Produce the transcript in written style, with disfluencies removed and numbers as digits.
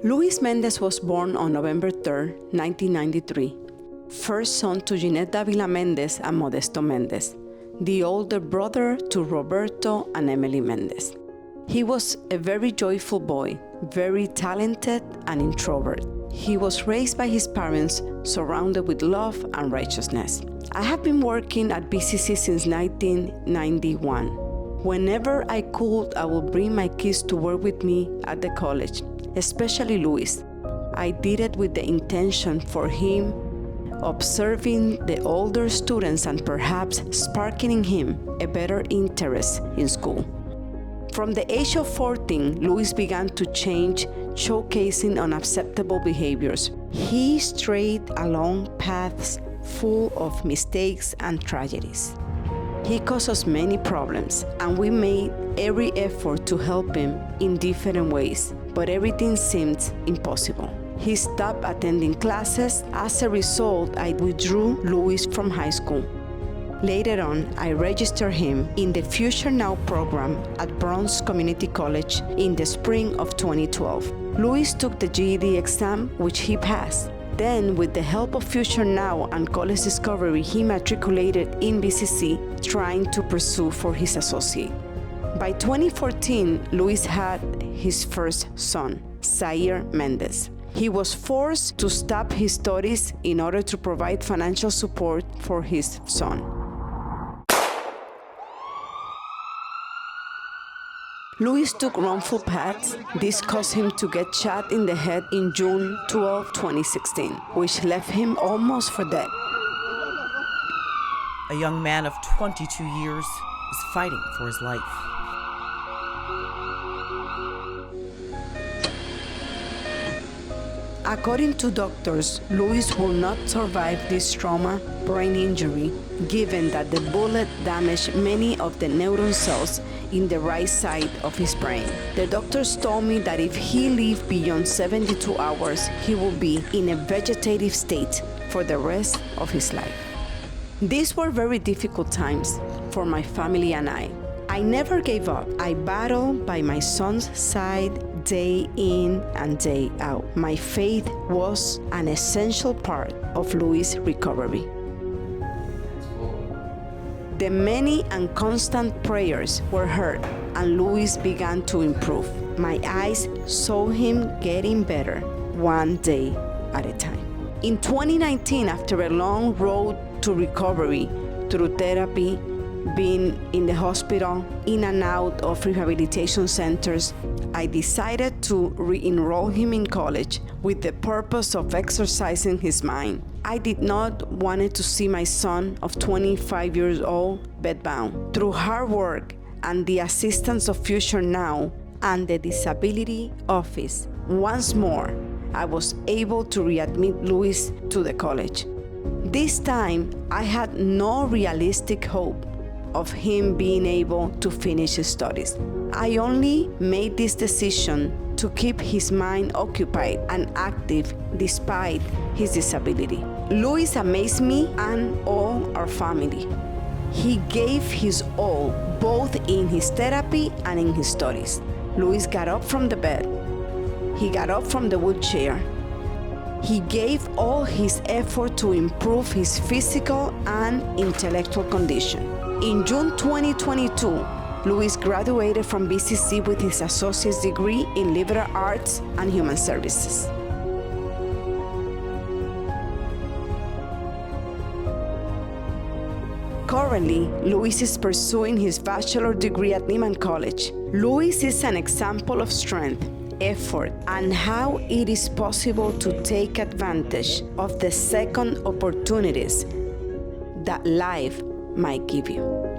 Luis Mendez was born on November 3, 1993, first son to Jeanette Davila-Mendez and Modesto Mendez, the older brother to Roberto and Emily Mendez. He was a very joyful boy, very talented and introvert. He was raised by his parents, surrounded with love and righteousness. I have been working at BCC since 1991. Whenever I could, I would bring my kids to work with me at the college, especially Luis. I did it with the intention for him observing the older students and perhaps sparking in him a better interest in school. From the age of 14, Luis began to change, showcasing unacceptable behaviors. He strayed along paths full of mistakes and tragedies. He caused us many problems, and we made every effort to help him in different ways, but everything seemed impossible. He stopped attending classes. As a result, I withdrew Luis from high school. Later on, I registered him in the Future Now program at Bronx Community College in the spring of 2012. Luis took the GED exam, which he passed. Then, with the help of Future Now and College Discovery, he matriculated in BCC, trying to pursue for his associate. By 2014, Luis had his first son, Zaire Mendez. He was forced to stop his studies in order to provide financial support for his son. Luis took wrongful paths. This caused him to get shot in the head in June 12, 2016, which left him almost for dead. A young man of 22 years is fighting for his life. According to doctors, Luis will not survive this trauma, brain injury, given that the bullet damaged many of the neuron cells in the right side of his brain. The doctors told me that if he lived beyond 72 hours, he will be in a vegetative state for the rest of his life. These were very difficult times for my family and I. I never gave up. I battled by my son's side day in and day out. My faith was an essential part of Luis' recovery. The many and constant prayers were heard, and Luis began to improve. My eyes saw him getting better one day at a time. In 2019, after a long road to recovery through therapy, being in the hospital, in and out of rehabilitation centers, I decided to re-enroll him in college with the purpose of exercising his mind. I did not want to see my son of 25 years old bedbound. Through hard work and the assistance of Future Now and the Disability Office, once more, I was able to readmit Luis to the college. This time, I had no realistic hope of him being able to finish his studies. I only made this decision to keep his mind occupied and active despite his disability. Luis amazed me and all our family. He gave his all, both in his therapy and in his studies. Luis got up from the bed. He got up from the wheelchair. He gave all his effort to improve his physical and intellectual condition. In June 2022, Luis graduated from BCC with his associate's degree in liberal arts and human services. Currently, Luis is pursuing his bachelor's degree at Lehman College. Luis is an example of strength, effort, and how it is possible to take advantage of the second opportunities that life might give you.